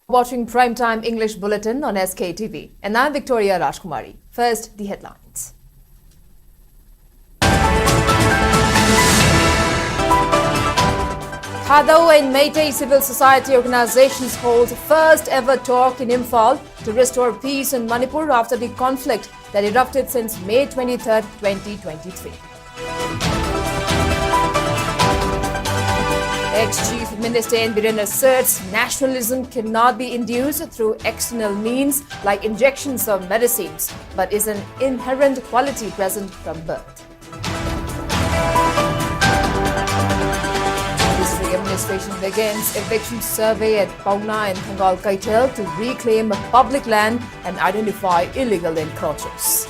Watching Primetime English Bulletin on SKTV. And I'm Victoria Rajkumari. First, the headlines. Thado and Meitei civil society organizations hold first ever talk in Imphal to restore peace in Manipur after the conflict that erupted since May 23, 2023. Ex-Chief Minister Biren asserts nationalism cannot be induced through external means like injections of medicines, but is an inherent quality present from birth. The administration begins eviction survey at Pauna and Thangal Kaitel to reclaim public land and identify illegal encroachers.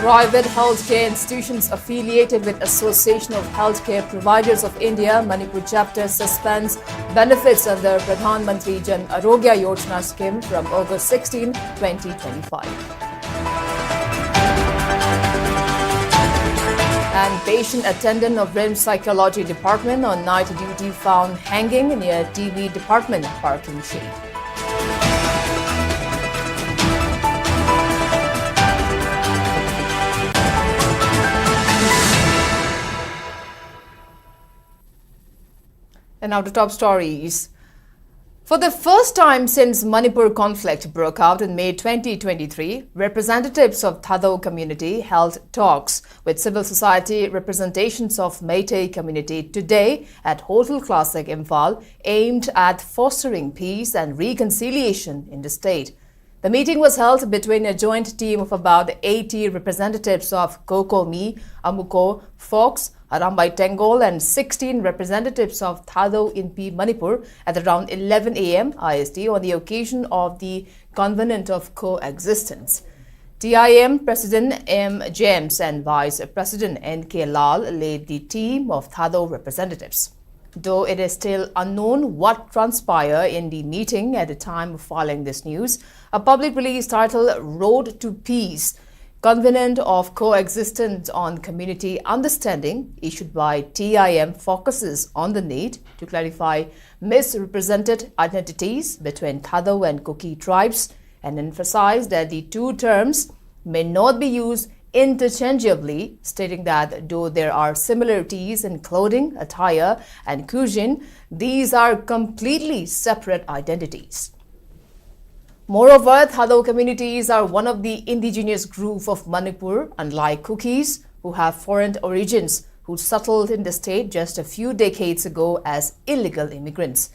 Private healthcare institutions affiliated with Association of Healthcare Providers of India, Manipur chapter suspends benefits under Pradhan Mantri Jan Arogya Yojana scheme from August 16, 2025. And patient attendant of RIMS Psychology Department on night duty found hanging near TV department parking shade. And now to top stories. For the first time since Manipur conflict broke out in May 2023, representatives of Thado community held talks with civil society representations of Meitei community today at Hotel Classic Imphal, aimed at fostering peace and reconciliation in the state. The meeting was held between a joint team of about 80 representatives of Kokomi, Amuko, Fox, Arambai Tengol and 16 representatives of Thado in Manipur at around 11 a.m. IST on the occasion of the Covenant of Coexistence. TIM President M. James and Vice President N.K. Lal led the team of Thado representatives. Though it is still unknown what transpired in the meeting at the time of filing this news, a public release titled Road to Peace, Covenant of Coexistence on Community Understanding, issued by TIM, focuses on the need to clarify misrepresented identities between Thado and Kuki tribes and emphasize that the two terms may not be used interchangeably, stating that though there are similarities in clothing, attire, and cuisine, these are completely separate identities. Moreover, Thado communities are one of the indigenous group of Manipur, unlike Kukis, who have foreign origins, who settled in the state just a few decades ago as illegal immigrants.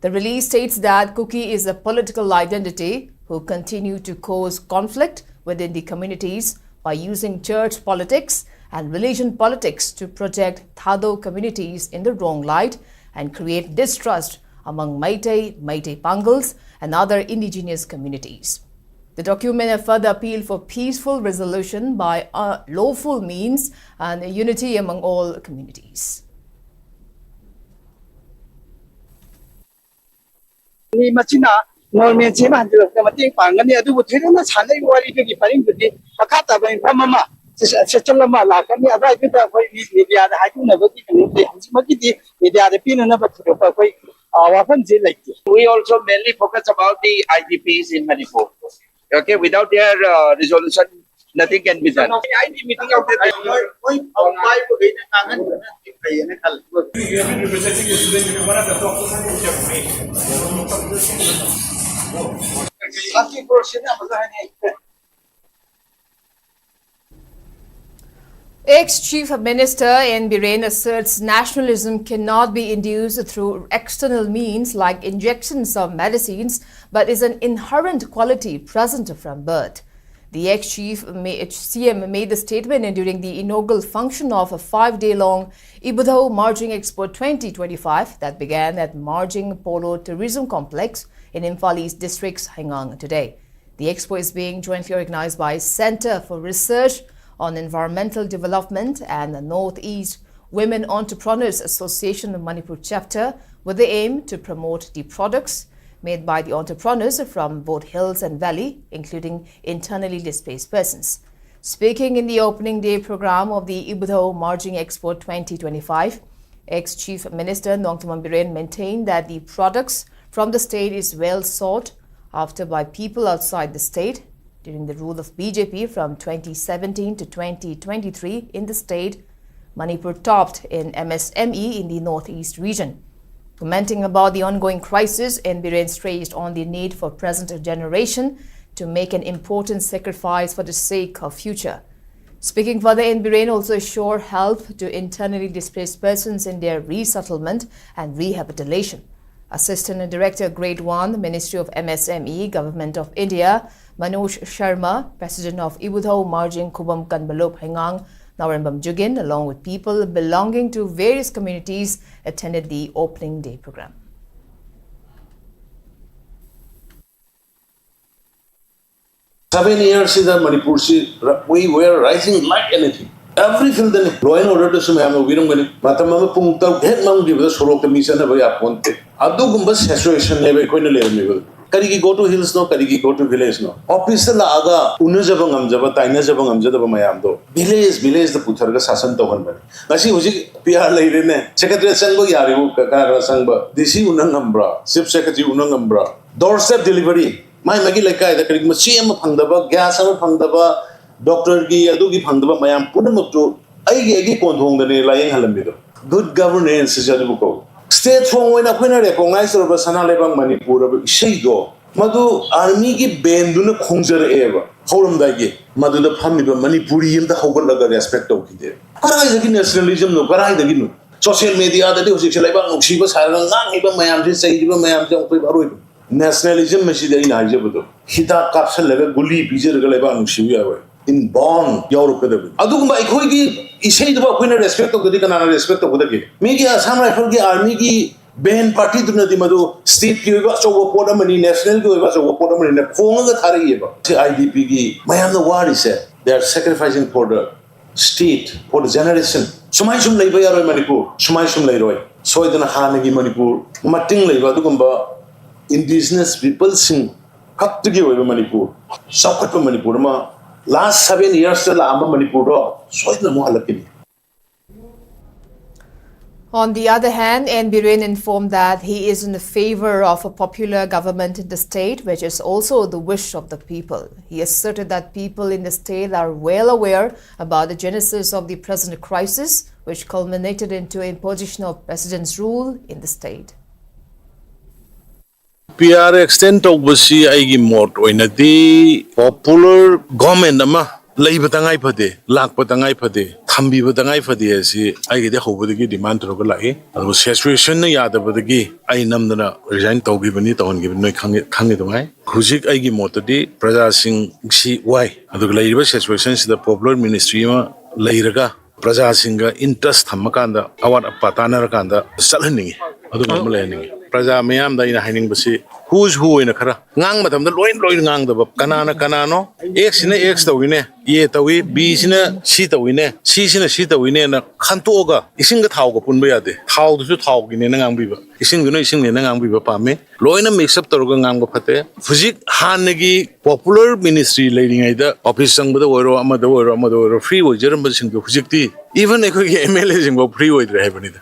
The release states that Kuki is a political identity who continue to cause conflict within the communities by using church politics and religion politics to project Thado communities in the wrong light and create distrust among Meitei Pangals and other indigenous communities. The document further appealed for peaceful resolution by lawful means and unity among all communities. We also mainly focus about the IDPs in Manipur. Okay, without their resolution, nothing can be done. Meeting of Ex-Chief Minister N. Biren asserts nationalism cannot be induced through external means like injections of medicines, but is an inherent quality present from birth. The ex-chief CM made the statement during the inaugural function of a 5-day-long Ibudho Marjing Expo 2025 that began at Marjing Polo Tourism Complex in Imphal East District's Hangang today. The expo is being jointly organized by Center for Research on Environmental Development and the Northeast Women Entrepreneurs Association of Manipur chapter with the aim to promote the products made by the entrepreneurs from both hills and valley, including internally displaced persons. Speaking in the opening day program of the Ibudho Margin Expo 2025, ex-Chief Minister Nongthaman Biren maintained that the products from the state is well sought after by people outside the state. During the rule of BJP from 2017 to 2023 in the state, Manipur topped in MSME in the northeast region. Commenting about the ongoing crisis, Biren stressed on the need for present generation to make an important sacrifice for the sake of future. Speaking further, Biren also assured help to internally displaced persons in their resettlement and rehabilitation. Assistant Director Grade 1, Ministry of MSME, Government of India, Manoj Sharma, President of Ibudho Margin Kubam Kanbalop Hengang, Narambam Jugin, along with people belonging to various communities, attended the opening day program. 7 years in Manipur, we were rising like anything. Every field, law and order to some we don't get Matamama Punta, head mount give us Sorok the mission of Yaponte. Adugumbas situation never going to live. Kariki go to hills no, Kariki go to village no. Officer la aga, Unazabangam Java, Tainazabangam Jadabamayamdo. Village the Putarga Sasan Togan. Nasi Uji PR Lane, Secretary Sango Yariu, Kakara Sangba, DC Unangambra, Sip Secretary Unangambra, doorstep delivery. My Maggie like the Machine of Pandaba, gas of Pandaba, Doctor Gi, Adugi Pandaba, Mayam, put them up to Agi Kontung the lying Halamido. Good governance is Jabuko. State from when a winner recognized of a Sanalebang Manipur, Shigo, Madu Armigi Benduna Kongzer Eva, Holum Dagi, Madu the Pamiba, Manipuri in the Hogalaga respect of it. Parai the nationalism, no Parai the Ginu. Social media, the Dosik, she was having even Mayam, say, even Mayam, nationalism machine in Ajabudo. Hita capsule level, Gully, Pizer Galaban, Shivia. In Bonn, Europe. Adugumba Ikogi is said about winner respect of the Dikana respect of the game. Media, Samurai Forgi, Armigi, Ben Party to Nadimado, State Kivas over Portamani, National Kivas over Portamani, in the Ponga Tariba. IDPG, Mayam the war is said. They are sacrificing for the state, for the generation. Sumaishum Labaya Manipur, Sumaishum Leroy, Soidan Hanagi Manipur, Mating Leva Dugumba, indigenous people sing, cut to give away Manipur, Sokat Manipur. Last 7 years, the Manipur, so the Muhalakini. On the other hand, Biren informed that he is in favor of a popular government in the state, which is also the wish of the people. He asserted that people in the state are well aware about the genesis of the present crisis, which culminated into imposition of president's rule in the state. PR extent of Busi Aigi Mort when the popular government ama Labor Tangai Pade, Lak Patangai Pade, Tambi Patangai Pade, as I get a hope with the demand to Rogalai. I was situation yada with the gay. I namdana resign to give it on given no Kangi to my Huzik Aigi Motadi, Praja Sing Si why. And the labor situations the popular ministry Lairaga, Praja Singa interest Hamakanda, our Patana Kanda, Salani, Adu Praja Mayam da in a hiding basi. Who's who in a car? Ngang madam the loin ngang the canana canano, X in a X the winner, yet away, B's in a sheet a winner, C's in a sheet a winner, and a cantoga, isn't the talk upon Beade, how to talk in an ambiva, isn't in an ambiva pame, Loina makes up the Rogang Pate, Fuzik Hanegi, popular ministry leading either office sung with the word Amador, free with German Fuzikti, even a quick MLA of free with revenue.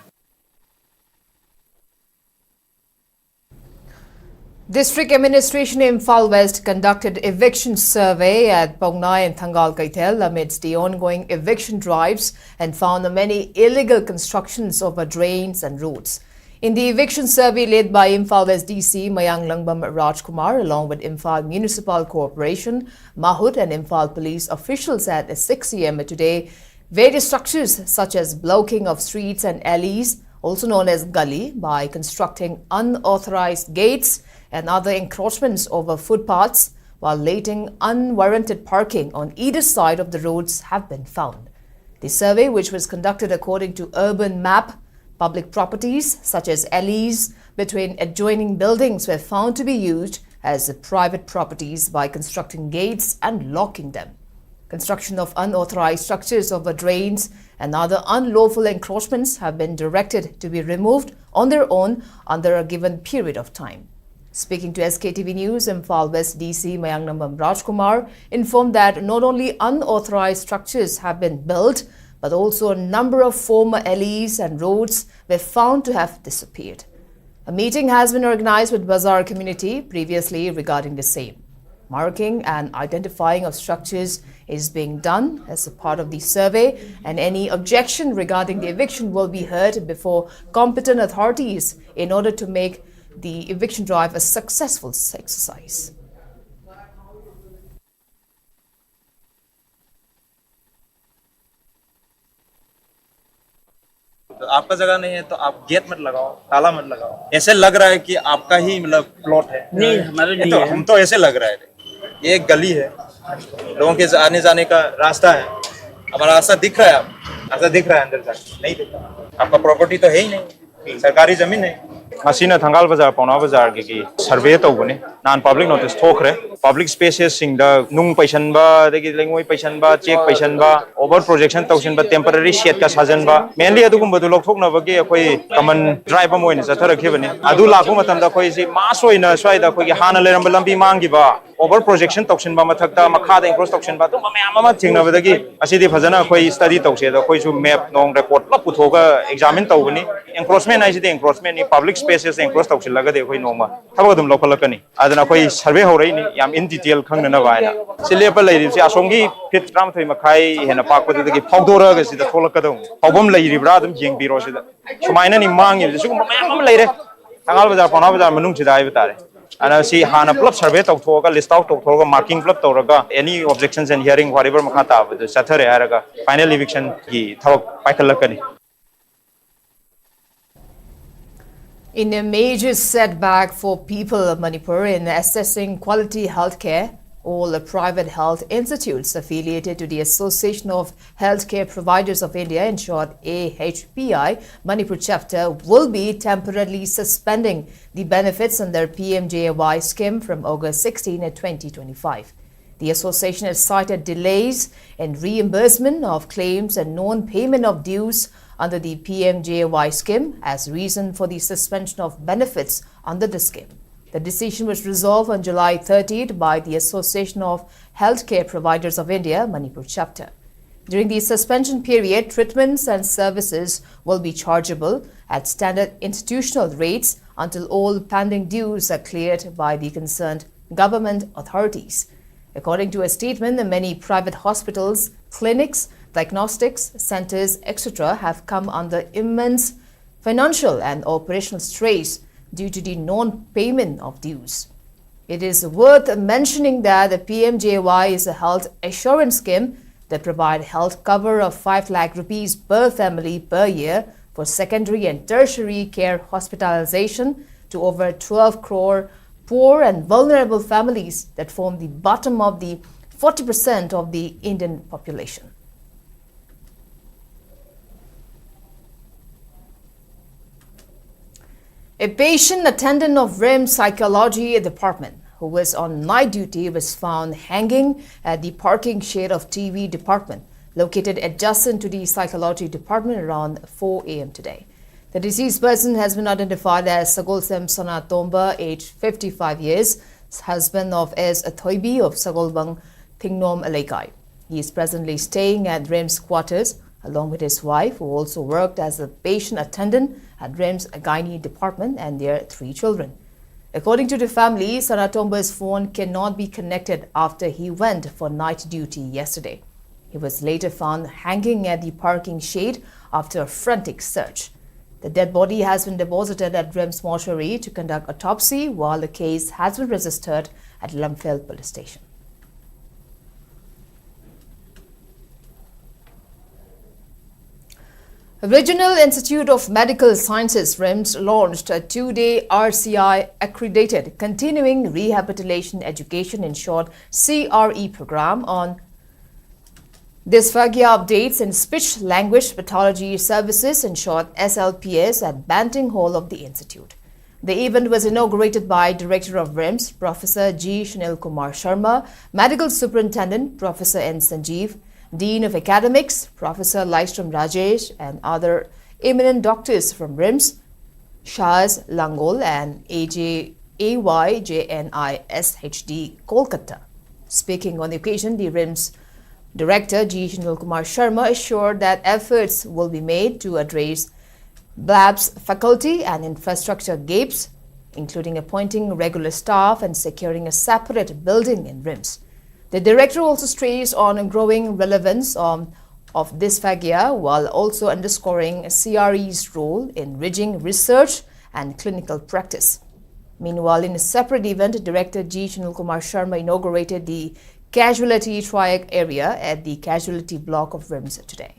District Administration in Imphal West conducted eviction survey at Pongnai and Thangal Kaitel amidst the ongoing eviction drives and found many illegal constructions over drains and roads. In the eviction survey led by Imphal West DC Mayang Langbam Rajkumar along with Imphal Municipal Corporation, Mahut and Imphal Police officials at 6 a.m. today, various structures such as blocking of streets and alleys, also known as gully, by constructing unauthorized gates and other encroachments over footpaths, while letting unwarranted parking on either side of the roads have been found. The survey, which was conducted according to urban map, public properties such as alleys between adjoining buildings were found to be used as private properties by constructing gates and locking them. Construction of unauthorized structures over drains and other unlawful encroachments have been directed to be removed on their own under a given period of time. Speaking to SKTV News, Imphal West DC Mayangnambam Rajkumar informed that not only unauthorized structures have been built, but also a number of former alleys and roads were found to have disappeared. A meeting has been organized with Bazaar community previously regarding the same. Marking and identifying of structures is being done as a part of the survey, and any objection regarding the eviction will be heard before competent authorities in order to make the eviction drive a successful exercise. आपका जगह नहीं है तो आप gate मत लगाओ, ताला मत लगाओ। ऐसे लग रहा है कि आपका ही मतलब प्लॉट है। नहीं, हमारे नहीं तो है। हम तो ऐसे लग रहा है। ये एक गली है, लोगों के आने जाने का रास्ता है। हमारा रास्ता दिख रहा है, आप रास्ता दिख रहा है अंदर जाके नहीं दिख रहा। आपका प्रॉपर्टी तो है ही नहीं, सरकारी जमीन है। मसीना थंगाल बाजार पौना बाजार की सर्वे तौबने नान पब्लिक नोटिस थोखरे पब्लिक स्पेसेस सिंगदा नुंग पैसनबा देगी लेंगोय पैसनबा चेक पैसनबा ओवर प्रोजेक्शन तौसनबा टेम्पररी शेड का साजनबा मेनली अदुगुंबदु लौथोकनबगे अखोय कमन ड्राइव अम ओइना जाथरखिबने अदु लाखो मतमदा अखोय सि मास ओइना स्वाइदा अखोय हाना लेरंबा लंबी मांगिबा ओवर प्रोजेक्शन तौसनबा मथकता मखादा इंक्रोस तौसनबा तो मयाम अमा थिंगनबदगी असिदि फजना अखोय स्टडी तौसेदा अखोय सु मैप नोंग रिपोर्ट ला पुथोगा एग्जामिन तौबनी एंक्रोचमेंट आइसिदि एंक्रोचमेंट नि पब्लिक स्पेसेस एंक्रोच तौसिलगदि अखोय नोंमा थबग दुम लौखलकनी अदना अखोय सर्वे हौरैनि याम इन डिटेल खंगना बायना सिलेप लैरिबसि असोंगी फिट 13 मखाय हेना पाकपददि फावदोरगा सिदा थोलकदौ फावबम लैरिब्रा दुम जेंबिरो सिदा सुमायना नि मांगि सिगुम मयाम लैरे थांगाल बाजार पौना बाजार मनुंग सिदा आइबा तारे ana si hana plop survey tawthoga list out tawthoga marking plop tawraga any objections and hearing whatever makhata abdu sathare araga final eviction ki thawak paikhalakani. In a major setback for people of Manipur in assessing quality healthcare, all private health institutes affiliated to the Association of Healthcare Providers of India, in short AHPI, Manipur chapter, will be temporarily suspending the benefits under PMJAY scheme from August 16 at 2025. The association has cited delays in reimbursement of claims and non-payment of dues under the PMJAY scheme as reason for the suspension of benefits under the scheme. The decision was resolved on July 30th by the Association of Healthcare Providers of India, Manipur chapter. During the suspension period, treatments and services will be chargeable at standard institutional rates until all pending dues are cleared by the concerned government authorities. According to a statement, many private hospitals, clinics, diagnostics centers, etc. have come under immense financial and operational stress due to the non-payment of dues. It is worth mentioning that the PMJAY is a health assurance scheme that provides health cover of 5 lakh rupees per family per year for secondary and tertiary care hospitalization to over 12 crore poor and vulnerable families that form the bottom of the 40% of the Indian population. A patient attendant of RIMS Psychology Department who was on night duty was found hanging at the parking shed of TV department located adjacent to the Psychology Department around 4 a.m. today. The deceased person has been identified as Sagolsem Sonatomba, aged 55 years, husband of S. Athoibi of Sagolbang Thingnom Alaikai. He is presently staying at RIMS quarters along with his wife, who also worked as a patient attendant at RIMS Gynae department, and their 3 children. According to the family, Sanatomba's phone cannot be connected after he went for night duty yesterday. He was later found hanging at the parking shade after a frantic search. The dead body has been deposited at RIMS mortuary to conduct autopsy, while the case has been registered at Lamphel police station. Regional Institute of Medical Sciences RIMS launched a 2-day RCI accredited continuing rehabilitation education, in short CRE program on dysphagia updates in speech language pathology services, in short SLPS, at Banting Hall of the institute. The event was inaugurated by Director of RIMS Professor G. Shanil Kumar Sharma, Medical Superintendent Professor N. Sanjeev, Dean of Academics, Professor Lystrom Rajesh, and other eminent doctors from RIMS, Shahz Langol and AYJNISHD, Kolkata. Speaking on the occasion, the RIMS Director G. Shinul Kumar Sharma assured that efforts will be made to address labs, faculty and infrastructure gaps, including appointing regular staff and securing a separate building in RIMS. The director also stressed on growing relevance of dysphagia while also underscoring CRE's role in bridging research and clinical practice. Meanwhile, in a separate event, Director G. Shinul Kumar Sharma inaugurated the casualty triage area at the casualty block of RIMS today.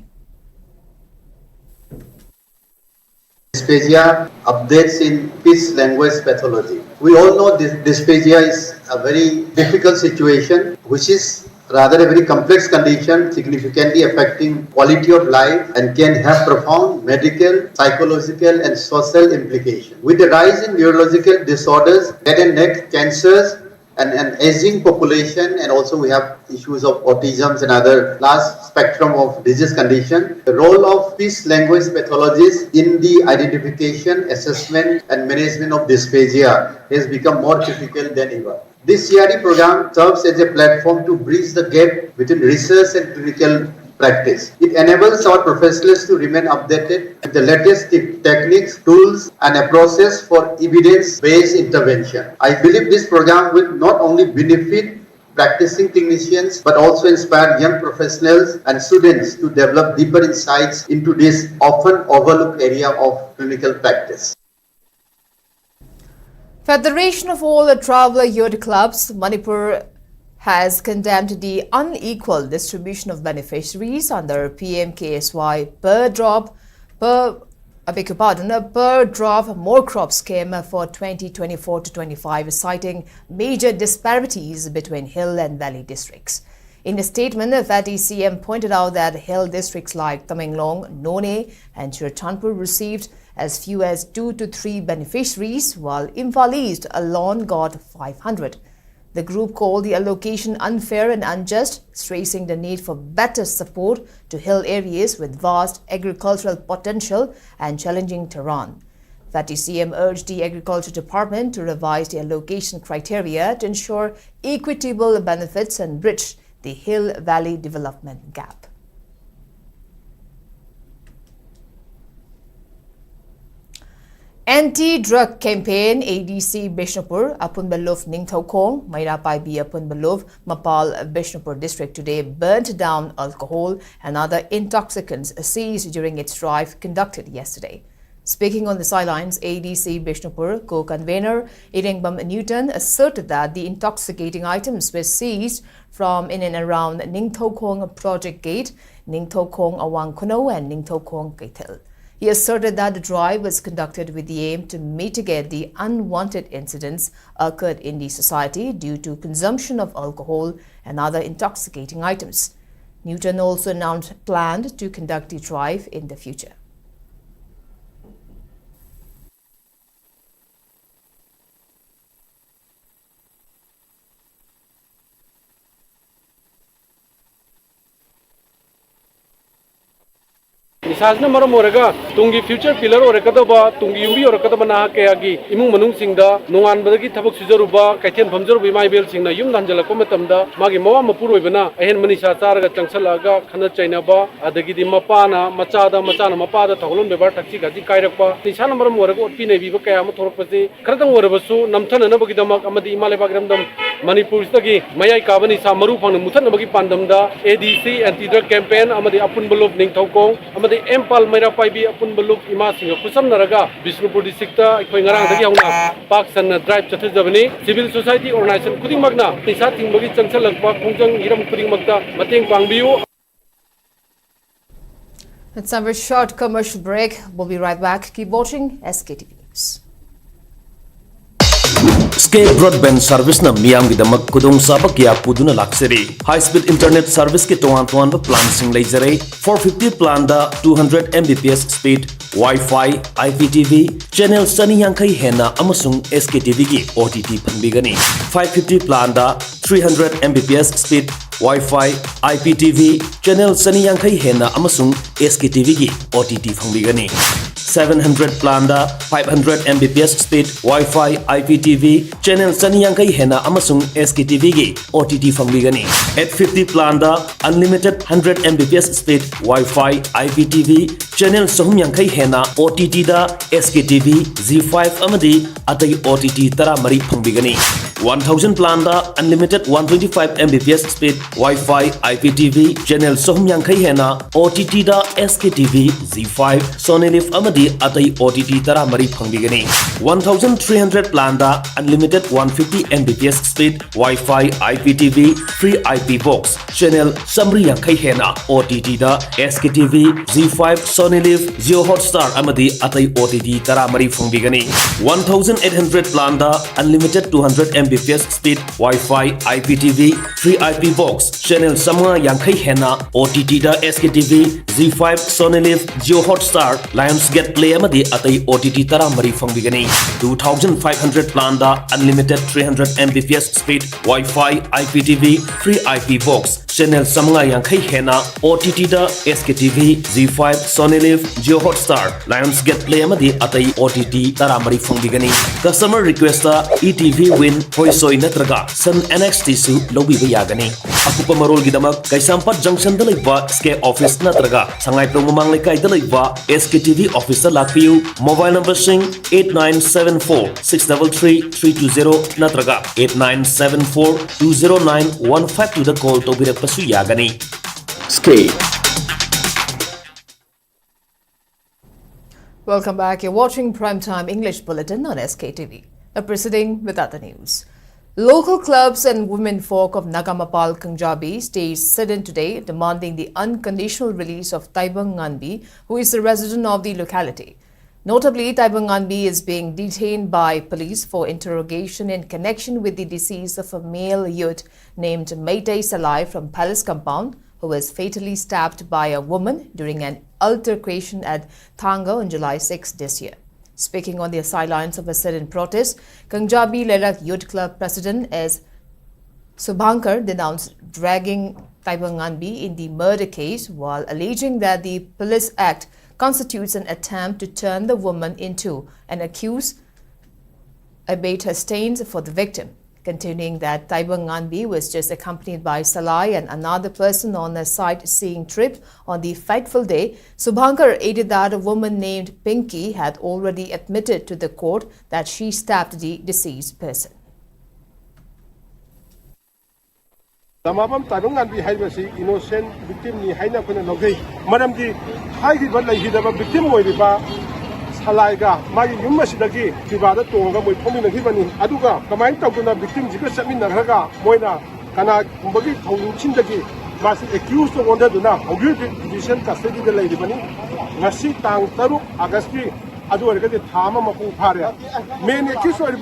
Dysphagia updates in speech language pathology. We all know this dysphagia is a very difficult situation, which is rather a very complex condition, significantly affecting quality of life and can have profound medical, psychological and social implications. With the rise in neurological disorders, head and neck cancers, and an aging population, and also we have issues of autism and other large spectrum of disease condition. The role of speech language pathologists in the identification, assessment and management of dysphagia has become more critical than ever. This CRE program serves as a platform to bridge the gap between research and clinical practice. It enables our professionals to remain updated with the latest techniques, tools and approaches for evidence-based intervention. I believe this program will not only benefit practicing clinicians but also inspire young professionals and students to develop deeper insights into this often overlooked area of clinical practice. Federation of all traveller yacht clubs, Manipur, has condemned the unequal distribution of beneficiaries under PMKSY per drop more crop scheme for 2024-25, citing major disparities between hill and valley districts. In a statement, the FATI CM pointed out that hill districts like Tamenglong, None and Churchanpur received as few as 2 to 3 beneficiaries, while Imphal East alone got 500. The group called the allocation unfair and unjust, stressing the need for better support to hill areas with vast agricultural potential and challenging terrain. FATI CM urged the Agriculture Department to revise the allocation criteria to ensure equitable benefits and bridge the hill-valley development gap. Anti-drug campaign ADC Bishnupur, Apunbalov Ningthokong, Mairapaibi Apunbalov, Mapal Bishnupur district today burnt down alcohol and other intoxicants seized during its drive conducted yesterday. Speaking on the sidelines, ADC Bishnupur co-convener Irengbam Newton asserted that the intoxicating items were seized from in and around Ningthokong Project Gate, Ningthokong Awangkuno and Ningthokong Kaitel. He asserted that the drive was conducted with the aim to mitigate the unwanted incidents occurred in the society due to consumption of alcohol and other intoxicating items. Newton also announced plans to conduct the drive in the future. Nisajna maram oraga tungi future pillar orakadaba tungi yumbi orakadaba na kayagi imung manung singda nongan badagi thabak sujaruba kaithen phamjaruba maibel singna yum danjalakpa matamda magi mawa mapur oibana ahen manisa charaga changsalaga khana chainaba adagi di mapana machana mapada thagolon bebar taxi gaji kairakpa nisana maram oraga otpi nei biba kaya ma thorakpasi khradang orabasu namthana na bagi damak amadi imale bagramdam Manipur stagi mayai kabani sa maru phang muthana bagi pandamda ADC anti drug campaign amadi Apunbalov Ningthokong amadi Imphal Mairapaibi Apunbalov ima singa kusam naraga Bishnupur district ta ikoi ngarang dagi hauna pak san drive chathajabani civil society organization kuding magna nisa tingbagi changsalakpa khongjang hiram kuding magda mateng pangbiu. Let's have a short commercial break. We'll be right back. Keep watching SKTV News. Skate broadband service na miyam gi damak kudong sabak ya puduna lakseri high speed internet service ke toan plan sing laser 450 plan da 200 mbps speed Wi-Fi IPTV channel sani yankai hena amasung SKTV gi OTT phanbigani 550 plan da 300 mbps speed Wi-Fi IPTV channel sani yankai hena amasung SKTV gi OTT phanbigani 700 plan da 500 Mbps speed Wi-Fi IPTV channel Chaniyangkai hena amasung SKTV gi OTT fangbigani. 850 plan da unlimited 100 Mbps speed Wi-Fi IPTV channel Sohumyangkai hena OTT da SKTV Z5 amadi atai OTT tara mari fangbigani. 1000 plan da unlimited 125 Mbps speed Wi-Fi IPTV channel Sohumyangkai hena OTT da SKTV Z5 Sonelif amadi atai OTT tara mari fangbigani. 1300 plan da unlimited 150 Mbps speed Wi-Fi IPTV free IP box channel Samri Yangkai hena OTT da SKTV Z5 Sonelif Geo Hotstar amadi atai OTT tara mari fangbigani. 1800 plan da unlimited 200 Mbps speed Wi-Fi IPTV free IP box channel Samra Yangkai hena OTT da SKTV Z5 Sonelif Geo Hotstar Lionsgate Play amadi atai OTT tara mari fangbigani. 2500 plan da unlimited 300 Mbps speed Wi-Fi IPTV free IP box channel Samra Yangkai hena OTT da SKTV Z5 Sonelif Geo Hotstar Lionsgate Play amadi atai OTT tara mari fangbigani. Customer request da ETV Win Hoisoi natraga Sun NXT su lobi bayagani. Akupa marol gidamak Kaisampat Junction da laiba SK Office natraga Sangai Promomang Laikai da laiba SKTV Office da lakpiu. Mobile number sing 8974 633 320 natraga 8974 209 152 da call to birak pasu yagani. Welcome back. You're watching Primetime English Bulletin on SKTV. Now proceeding with other news. Local clubs and women folk of Nagamapal, Punjabi staged sit-in today demanding the unconditional release of Taibang Nganbi, who is a resident of the locality. Notably, Taibang Nganbi is being detained by police for interrogation in connection with the decease of a male youth named Meitei Salai from Palace Compound, who was fatally stabbed by a woman during an altercation at Thanga on July 6 this year. Speaking on the sidelines of a sit-in protest, Punjabi Lerak Youth Club President S. Subhankar denounced dragging Taibang Nganbi in the murder case while alleging that the Police Act constitutes an attempt to turn the woman into an accused, abate her stains for the victim. Continuing that Taibang Nganbi was just accompanied by Salai and another person on a sightseeing trip on the fateful day, Subhankar added that a woman named Pinky had already admitted to the court that she stabbed the deceased person. Tamabam Taibang Nganbi haibasi innocent victim ni haina kuna nogai maramdi haidibal laihidaba victim oiriba Salaiga, Magi Yumasidagi, Tibada Tonga, with Tommy Hibani, Aduga, Kamai Tokuna, victim Jikasamin Raga, Moina, Kana, Kumbagi, Chindagi, must accused of one to now, Ogilvy division custody the lady money, Nasi Tang Taru, Agasti, Adu the Tama Mapu Paria. Main accused of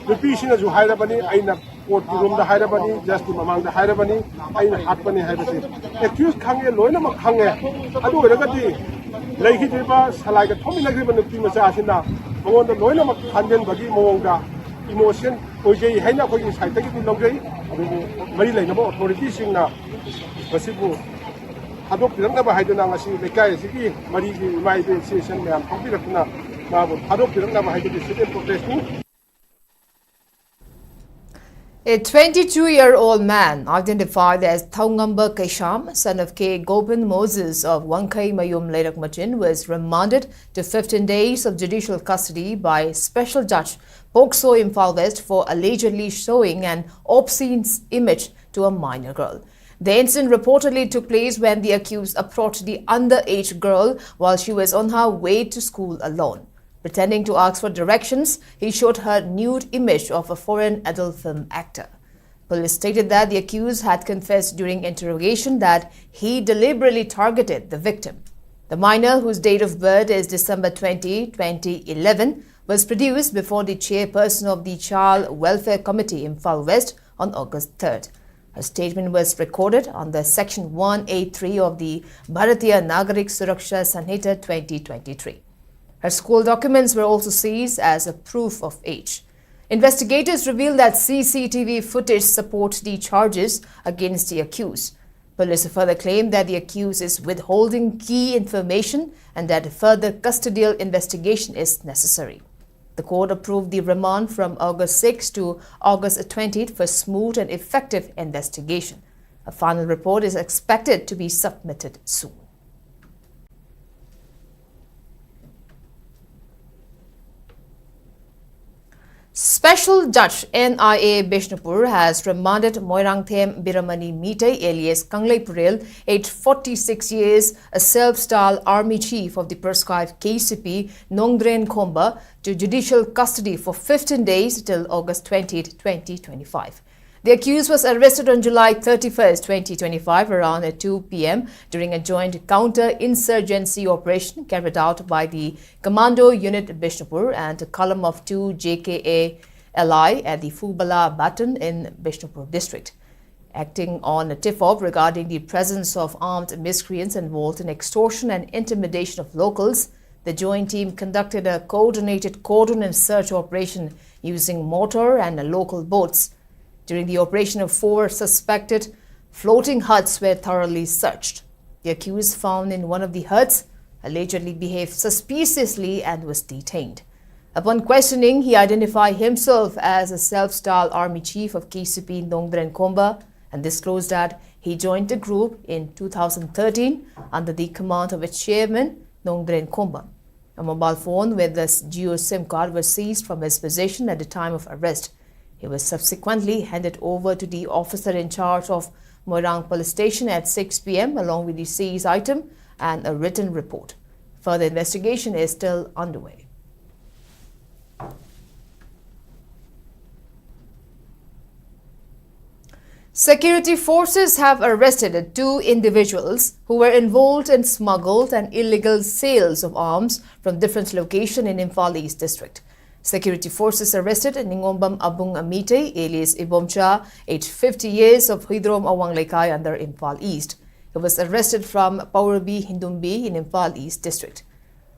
the patient as you hide a bunny, Aina, Port Room the Hydabani, just among the Hydabani, Aina Hatbani Hydabani. Accused Kange, Loina Makange, Adu Regati. Lagi tiba salai ke thomi lagi benda tu masa asina, orang tu loina mak hanjen bagi orang dah emotion, koi hanya koi insight lagi tu logai, abu mari lain nama authority sing na, masih bu, hadok bilang nama hai tu na masih lekai sih mari mai be session yang kami lakukan na, hadok bilang nama hai tu session protest ni. A 22-year-old man identified as Thaungamba Kaisham, son of K. Gobind Moses of Wankai Mayum Lerak Machin, was remanded to 15 days of judicial custody by Special Judge Pokso Imphal West for allegedly showing an obscene image to a minor girl. The incident reportedly took place when the accused approached the underage girl while she was on her way to school alone. Pretending to ask for directions, he showed her nude image of a foreign adult film actor. Police stated that the accused had confessed during interrogation that he deliberately targeted the victim. The minor, whose date of birth is December 20, 2011, was produced before the chairperson of the Child Welfare Committee in Imphal West on August 3rd. Her statement was recorded under Section 183 of the Bharatiya Nagarik Suraksha Sanhita 2023. Her school documents were also seized as a proof of age. Investigators revealed that CCTV footage supports the charges against the accused. Police further claimed that the accused is withholding key information and that further custodial investigation is necessary. The court approved the remand from August 6 to August 20th for smooth and effective investigation. A final report is expected to be submitted soon. Special Judge NIA Bishnupur has remanded Moirangthem Biramani Mite alias Kanglei Purel, aged 46 years, a self-styled army chief of the prescribed KCP Nongdren Khomba, to judicial custody for 15 days till August 20, 2025. The accused was arrested on July 31, 2025 around 2 p.m. during a joint counter-insurgency operation carried out by the Commando Unit Bishnupur and a column of 2 JKA LI at the Fubala Baton in Bishnupur district. Acting on a tip-off regarding the presence of armed miscreants involved in extortion and intimidation of locals, the joint team conducted a coordinated cordon and search operation using mortar and local boats. During the operation, 4 suspected floating huts were thoroughly searched. The accused found in one of the huts allegedly behaved suspiciously and was detained. Upon questioning, he identified himself as a self-styled army chief of KCP Nongdren Khomba and disclosed that he joined the group in 2013 under the command of its chairman, Nongdren Khomba. A mobile phone with a Geo SIM card was seized from his possession at the time of arrest. He was subsequently handed over to the officer in charge of Moirang Police Station at 6 p.m. along with the seized item and a written report. Further investigation is still underway. Security forces have arrested 2 individuals who were involved in smuggled and illegal sales of arms from different locations in Imphal East District. Security forces arrested Ningombam Abung Amite, alias Ibomcha, aged 50 years, of Hidrom Awang Lekai under Imphal East. He was arrested from Paurabi Hindumbi in Imphal East District.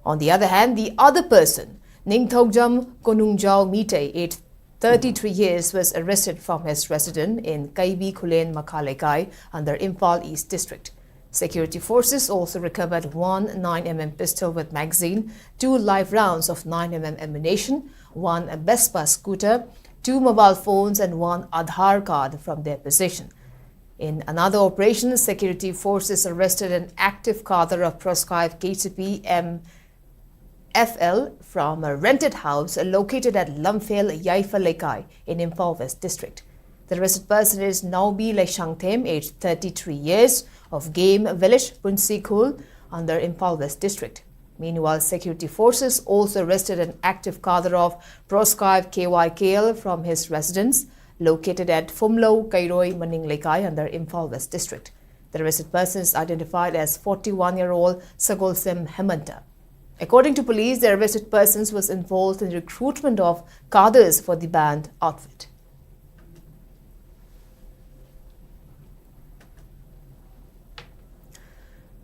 On the other hand, the other person, Ningthogjam Konungjao Mite, aged 33 years, was arrested from his residence in Kaibi Kulen Makalekai under Imphal East District. Security forces also recovered 1 9mm pistol with magazine, 2 live rounds of 9mm ammunition, 1 Vespa scooter, 2 mobile phones and 1 Aadhaar card from their possession. In another operation, security forces arrested an active cadre of proscribed KCP MFL from a rented house located at Lamphel Yaifa Lekai in Imphal West District. The arrested person is Naubi Leshangthem, aged 33 years, of Game Village, Punsikul, under Imphal West District. Meanwhile, security forces also arrested an active cadre of proscribed KYKL from his residence, located at Fumlo Kairoi Maning Lekai under Imphal West District. The arrested person is identified as 41-year-old Sagolsem Hemanta. According to police, the arrested person was involved in recruitment of cadres for the band outfit.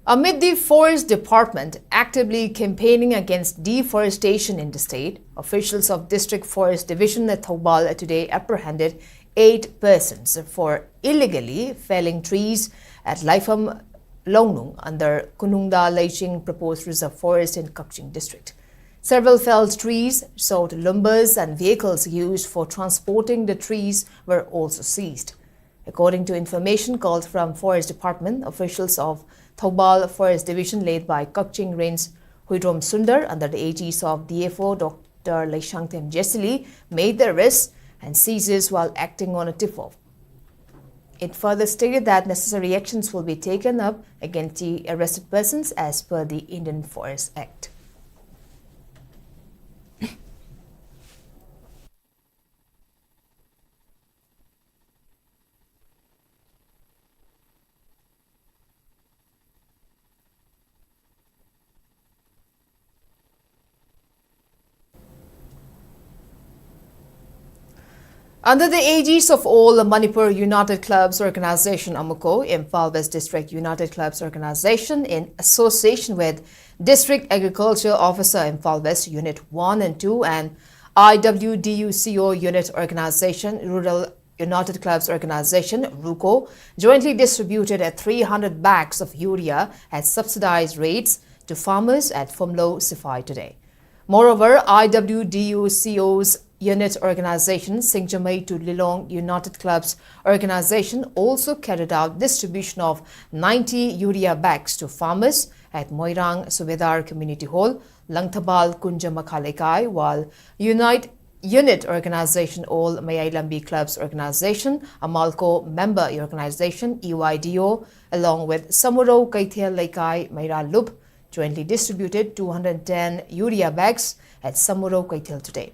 Amid the Forest Department actively campaigning against deforestation in the state, officials of District Forest Division at Thoubal today apprehended 8 persons for illegally felling trees at Laifam Longnung under Kunungda Leiching Proposed Reserve Forest in Kakching District. Several felled trees, sawed lumbers and vehicles used for transporting the trees were also seized. According to information called from Forest Department, officials of Thoubal Forest Division led by Kakching Range Huidrom Sundar under the aegis of DFO Dr. Leishangthem Jesili made the arrests and seizures while acting on a tip-off. It further stated that necessary actions will be taken up against the arrested persons as per the Indian Forest Act. Under the aegis of all Manipur United Clubs Organization Amuko, Imphal West District United Clubs Organization, in association with District Agriculture Officer Imphal West Unit 1 and 2 and IWDUCO Unit Organization Rural United Clubs Organization, RUCO, jointly distributed 300 bags of urea at subsidized rates to farmers at Phumlo Sifai today. Moreover, IWDUCO's unit organization, Singjamai to Lilong United Clubs Organization, also carried out distribution of 90 urea bags to farmers at Moirang Subedar Community Hall, Langthabal Kunja Makhalekai, while Unit Organization All Mayai Lambi Clubs Organization, Amalco Member Organization, EYDO, along with Samuro Kaithia Laikai Maira Lub, jointly distributed 210 urea bags at Samuro Kaithil today.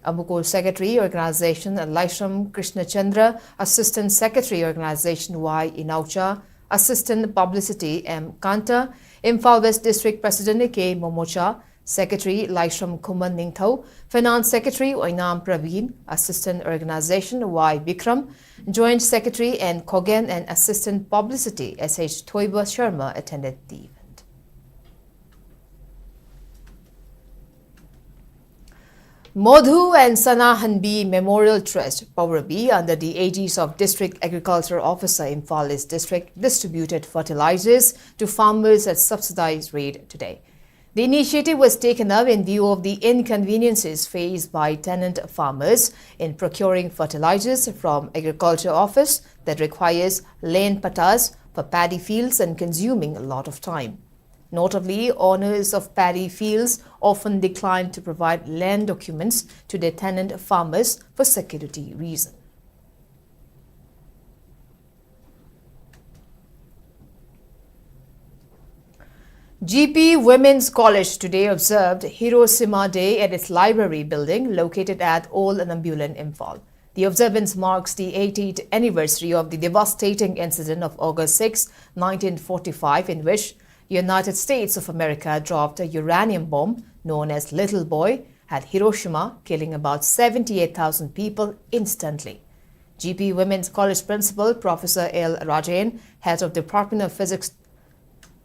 Amuko Secretary Organization Laishram Krishna Chandra, Assistant Secretary Organization Y Inaucha, Assistant Publicity M Kanta, Imphal West District President K Momocha, Secretary Laishram Kuman Ningthau, Finance Secretary Oinam Praveen, Assistant Organization Y Bikram, Joint Secretary and Kogen and Assistant Publicity SH Toiba Sharma attended the event. Modhu and Sana Hanbi Memorial Trust, Powerbi, under the aegis of District Agriculture Officer Imphal District, distributed fertilizers to farmers at subsidized rate today. The initiative was taken up in view of the inconveniences faced by tenant farmers in procuring fertilizers from Agriculture Office that requires land patas for paddy fields and consuming a lot of time. Notably, owners of paddy fields often decline to provide land documents to their tenant farmers for security reasons. GP Women's College today observed Hiroshima Day at its library building located at Old Nambulan, Imphal. The observance marks the 80th anniversary of the devastating incident of August 6, 1945, in which United States of America dropped a uranium bomb known as Little Boy at Hiroshima, killing about 78,000 people instantly. GP Women's College Principal Professor L. Rajan, Head of Department of Physics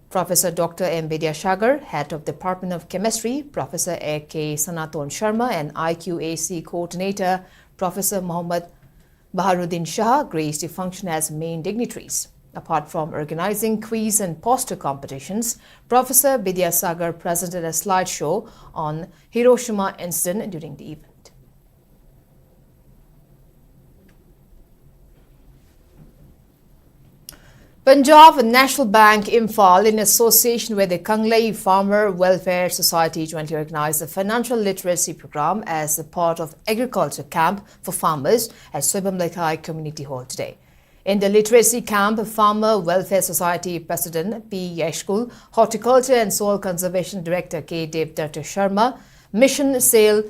Professor Dr. M. Vidyasagar, Head of Department of Chemistry Professor A. K. Sanaton Sharma, and IQAC Coordinator Professor Muhammad Baharuddin Shah graced the function as main dignitaries. Apart from organizing quiz and poster competitions, Professor Vidyasagar presented a slideshow on Hiroshima incident during the event. Punjab National Bank Imphal, in association with the Kanglei Farmer Welfare Society, jointly organized a financial literacy program as a part of agriculture camp for farmers at Soibam Laikai Community Hall today. In the literacy camp, Farmer Welfare Society President P. Yashkul, Horticulture and Soil Conservation Director K. Devdatta Sharma, Mission Sale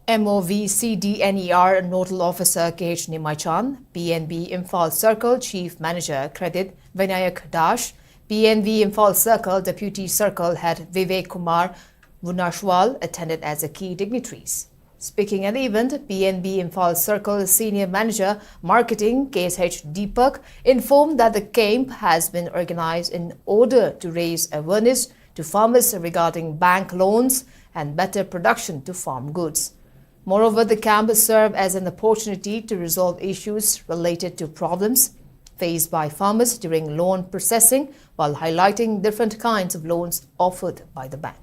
MOVCDNER Nodal Officer K.H. Nimaichan, PNB Imphal Circle Chief Manager Credit Vinayak Dash, PNB Imphal Circle Deputy Circle Head Vivek Kumar Vunashwal attended as the key dignitaries. Speaking at the event, PNB Imphal Circle Senior Manager Marketing KSH Deepak informed that the camp has been organized in order to raise awareness to farmers regarding bank loans and better production to farm goods. Moreover, the camp served as an opportunity to resolve issues related to problems faced by farmers during loan processing, while highlighting different kinds of loans offered by the bank.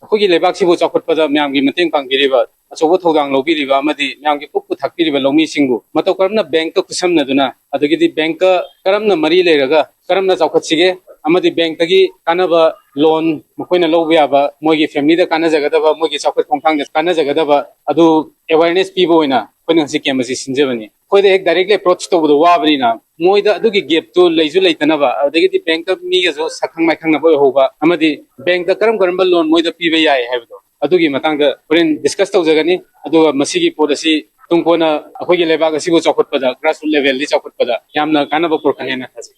ꯑꯩꯈꯣꯏꯒꯤ ꯂꯩꯕꯥꯛꯁꯤꯕꯨ ꯆꯥꯎꯈꯠꯄꯗ ꯃꯌꯥꯝꯒꯤ ꯃꯇꯦꯡ ꯄꯥꯡꯕꯤꯔꯤꯕ ꯑꯆꯧꯕ ꯊꯧꯗꯥꯡ ꯂꯧꯕꯤꯔꯤꯕ ꯑꯃꯗꯤ ꯃꯌꯥꯝꯒꯤ ꯄꯨꯛꯄꯨ ꯊꯥꯛꯄꯤꯔꯤꯕ ꯂꯧꯃꯤꯁꯤꯡꯕꯨ ꯃꯇꯧ ꯀꯔꯝꯅ ꯕꯦꯡꯀ ꯈꯨꯠꯁꯝꯅꯗꯨꯅ ꯑꯗꯒꯤꯗꯤ ꯕꯦꯡꯀ ꯀꯔꯝꯅ ꯃꯔꯤ ꯂꯩꯔꯒ ꯀꯔꯝꯅ ꯆꯥꯎꯈꯠꯁꯤꯒꯦ ꯑꯃꯗꯤ ꯕꯦꯡꯛꯇꯒꯤ ꯀꯥꯟꯅꯕ ꯂꯣꯟ ꯃꯈꯣꯏꯅ ꯂꯧꯕ ꯌꯥꯕ ꯃꯣꯏꯒꯤ ꯐꯦꯃꯤꯂꯤꯗ ꯀꯥꯟꯅꯖꯒꯗꯕ ꯃꯣꯏꯒꯤ ꯆꯥꯎꯈꯠ ꯈꯣꯡꯊꯥꯡꯗ ꯀꯥꯟꯅꯖꯒꯗꯕ ꯑꯗꯨ ꯑꯦꯋꯦꯌꯔꯅꯦꯁ ꯄꯤꯕ ꯑꯣꯏꯅ ꯑꯩꯈꯣꯏꯅ ꯉꯁꯤ ꯀꯦꯝꯞ ꯑꯁꯤ ꯁꯤꯟꯖꯕꯅꯤ ꯑꯩꯈꯣꯏꯗ ꯍꯦꯛ ꯗꯥꯏꯔꯦꯛꯂꯤ ꯑꯦꯄ꯭ꯔꯣꯆ ꯇꯧꯕꯗꯣ ꯋꯥꯕꯅꯤꯅ ꯃꯣꯏꯗ ꯑꯗꯨꯒꯤ ꯒꯦꯞꯇꯨ ꯂꯩꯁꯨ ꯂꯩꯇꯅꯕ ꯑꯗꯒꯤꯗꯤ ꯕꯦꯡꯛꯇ ꯃꯤꯒꯁꯨ ꯁꯛꯈꯪ ꯃꯥꯏꯈꯪꯅꯕ ꯑꯣꯏꯍꯧꯕ ꯑꯃꯗꯤ ꯕꯦꯡꯛꯇ ꯀꯔꯝꯕ ꯂꯣꯟ ꯃꯣꯏꯗ ꯄꯤꯕ ꯌꯥꯏ ꯍꯥꯏꯕꯗꯣ ꯑꯗꯨꯒꯤ ꯃꯇꯥꯡꯗ ꯍꯣꯔꯦꯟ ꯗꯤꯁꯀꯁ ꯇꯧꯖꯒꯅꯤ ꯑꯗꯨꯒ ꯃꯁꯤꯒꯤ ꯄꯣꯠ ꯑꯁꯤ ꯇꯨꯡ ꯀꯣꯟꯅ ꯑꯩꯈꯣꯏꯒꯤ ꯂꯩꯕꯥꯛ ꯑꯁꯤꯕꯨ ꯆꯥꯎꯈꯠꯄꯗ ꯒ꯭ꯔꯥꯁꯔꯨꯠ ꯂꯦꯚꯦꯜꯗꯒꯤ ꯆꯥꯎꯈꯠꯄꯗ ꯌꯥꯝꯅ ꯀꯥꯟꯅꯕ ꯄꯨꯔꯛꯀꯅꯤꯅ ꯊꯥꯖꯩ.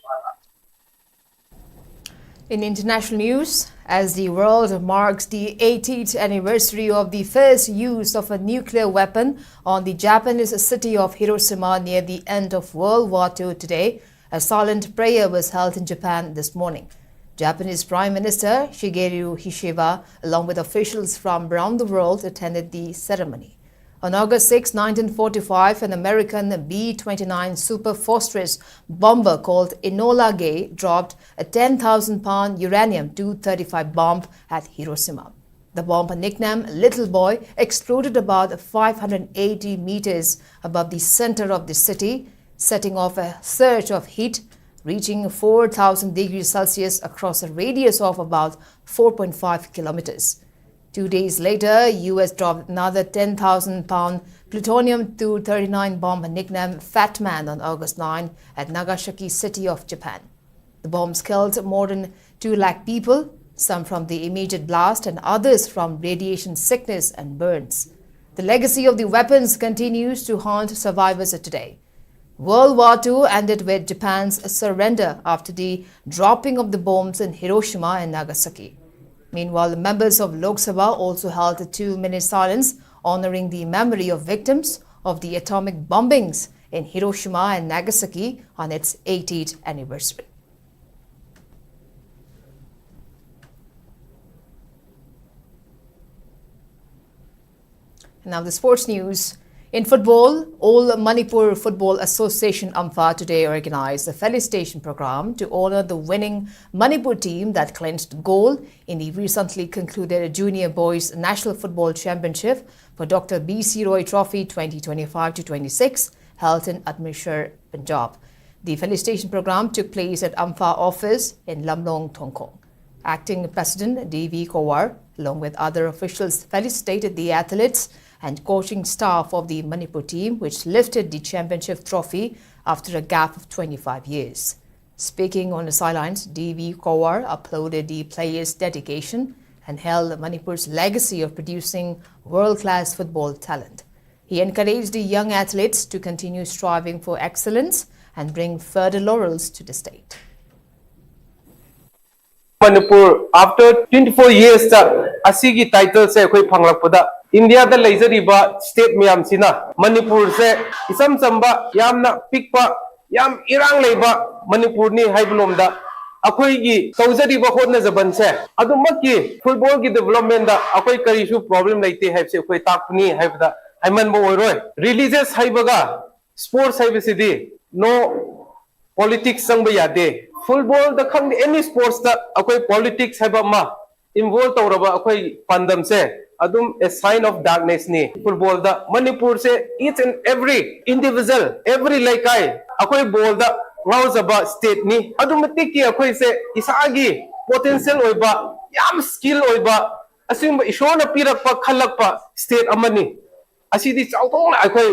In international news, as the world marks the 80th anniversary of the first use of a nuclear weapon on the Japanese city of Hiroshima near the end of World War II today, a silent prayer was held in Japan this morning. Japanese Prime Minister Shigeru Ishiba, along with officials from around the world, attended the ceremony. On August 6, 1945, an American B-29 Super Fortress bomber called Enola Gay dropped a 10,000-pound uranium-235 bomb at Hiroshima. The bomb, nicknamed Little Boy, exploded about 580 meters above the center of the city, setting off a surge of heat reaching 4,000 degrees Celsius across a radius of about 4.5 kilometers. 2 days later, U.S. dropped another 10,000-pound plutonium-239 bomb nicknamed Fat Man on August 9 at Nagasaki city of Japan. The bombs killed more than 2 lakh people, some from the immediate blast and others from radiation sickness and burns. The legacy of the weapons continues to haunt survivors today. World War II ended with Japan's surrender after the dropping of the bombs in Hiroshima and Nagasaki. Meanwhile, members of Lok Sabha also held a 2-minute silence honoring the memory of victims of the atomic bombings in Hiroshima and Nagasaki on its 80th anniversary. Now the sports news. In football, All Manipur Football Association Imphal today organized a felicitation program to honor the winning Manipur team that clinched gold in the recently concluded Junior Boys National Football Championship for Dr. B.C. Roy Trophy 2025-26 held in Amritsar, Punjab. The felicitation program took place at Imphal office in Lamlong, Thongkong. Acting President D.V. Kowar, along with other officials, felicitated the athletes and coaching staff of the Manipur team, which lifted the championship trophy after a gap of 25 years. Speaking on the sidelines, D.V. Kowar applauded the players' dedication and hailed Manipur's legacy of producing world-class football talent. He encouraged the young athletes to continue striving for excellence and bring further laurels to the state. Manipur, after 24 years, asigi title se koi phanglakpada India da leijariba state miyam sina Manipur se isam samba yamna pikpa yam irang leiba Manipur ni haiblomda akoi gi taujariba hotna jaban se adumakki football gi development da akoi karisu problem leite haib se koi takni haibda haiman bo oiroi religious haibaga sports haibasidi no politics sangba yade football the khang any sports da akoi politics haiba ma involved tawraba akoi pandam se adum a sign of darkness ni football da Manipur se each and every individual every laikai akoi ball da rauzaba state ni adumatik ki akoi se isagi potential oiba yam skill oiba asim ishona pirakpa khalakpa state amani asidi chawthong akoi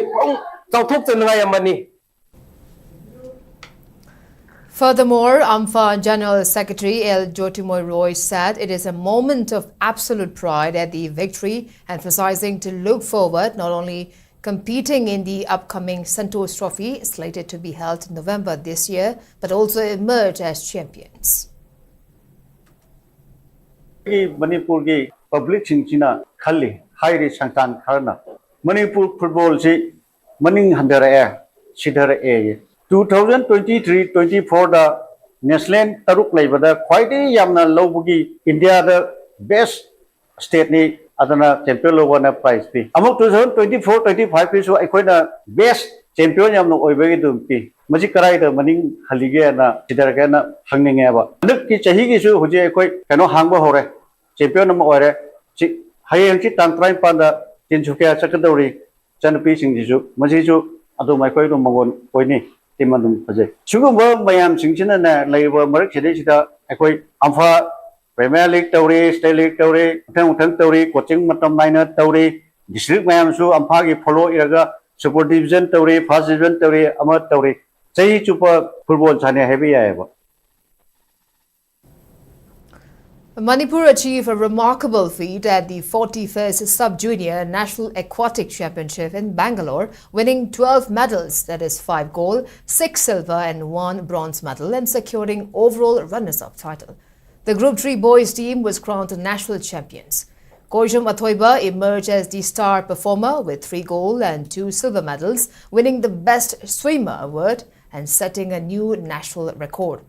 chawthok changai amani. Furthermore, Imphal General Secretary L. Jyotimoy Roy said it is a moment of absolute pride at the victory, emphasizing to look forward, not only competing in the upcoming Santosh Trophy slated to be held in November this year, but also emerge as champions. Manipur ki public chingchina khali hairi sangtan kharna Manipur football si maning handara sidara 2023-24 da national taruk leibada khwaidai yamna lowbugi India da best state ni adana champion lowana prize pi amok 2024-25 pi so aikoina best champion yamna oibagi dumpi maji karai da maning halige na sidara na hangninge ba aduk ki chahi gi su huje akoi kano hangba hore champion am oire chi hayeng chi tang trai pa da tinchukia chakadori chanpi singju maji ju adu mai koi ro mangon koini timanum haje chugumba mayam singchina na leiba marak chede chida akoi Imphal Premier League tawri State League tawri thang tawri coaching matam naina tawri district mayam su Imphal gi follow iraga super division tawri first division tawri ama tawri chai chupa football chane heavy aiba. Manipur achieved a remarkable feat at the 41st Sub-Junior National Aquatic Championship in Bangalore, winning 12 medals, that is 5 gold, 6 silver and 1 bronze medal, and securing overall runners-up title. The Group 3 boys team was crowned national champions. Koijam Athoiba emerged as the star performer with 3 gold and 2 silver medals, winning the Best Swimmer award and setting a new national record.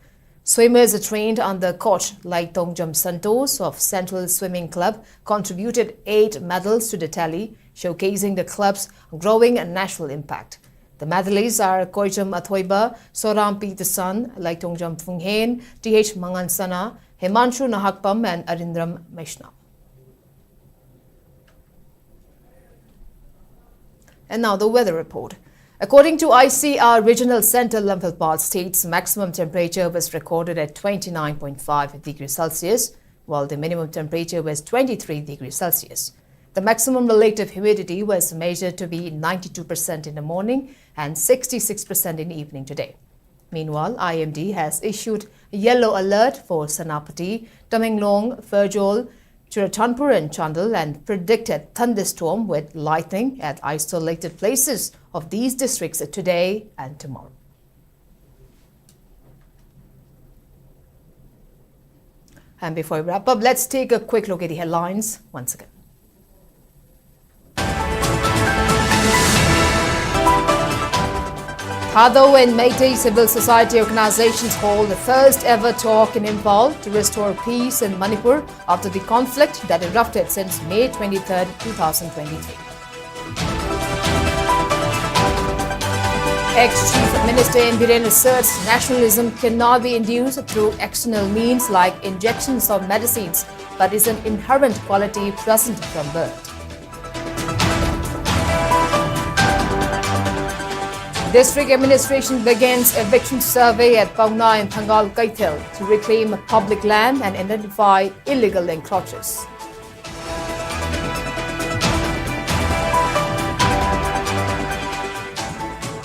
Swimmers trained under coach Laitongjam Santos of Central Swimming Club contributed 8 medals to the tally, showcasing the club's growing national impact. The medalists are Koijam Athoiba, Soram Peterson, Laitongjam Phunghen, TH Mangansana, Himanshu Nahakpam and Arindram Maishna. And now the weather report. According to ICR Regional Center, Imphal state's maximum temperature was recorded at 29.5 degrees Celsius, while the minimum temperature was 23 degrees Celsius. The maximum relative humidity was measured to be 92% in the morning and 66% in the evening today. Meanwhile, IMD has issued a yellow alert for Senapati, Tamenglong, Ferjol, Churatanpur and Chandal and predicted thunderstorm with lightning at isolated places of these districts today and tomorrow. And before we wrap up, let's take a quick look at the headlines once again. Thado and Meitei civil society organizations hold the first ever talk in Imphal to restore peace in Manipur after the conflict that erupted since May 23, 2023. Ex-Chief Minister Biren asserts nationalism cannot be induced through external means like injections of medicines, but is an inherent quality present from birth. District administration begins eviction survey at Paungna and Thangal Kaithil to reclaim public land and identify illegal encroaches.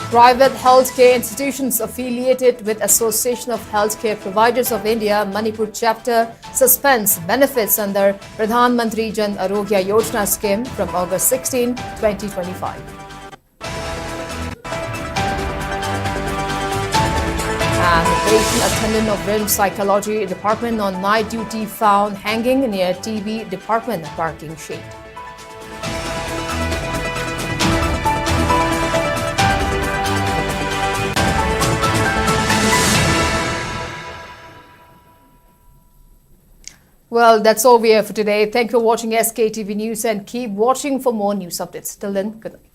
Private healthcare institutions affiliated with Association of Healthcare Providers of India, Manipur chapter, suspends benefits under Pradhan Mantri Jan Arogya Yojana scheme from August 16, 2025. An operation attendant of Biren Psychology Department on night duty found hanging near TB Department parking shade. Well, that's all we have for today. Thank you for watching SKTV News and keep watching for more news updates. Till then, good night.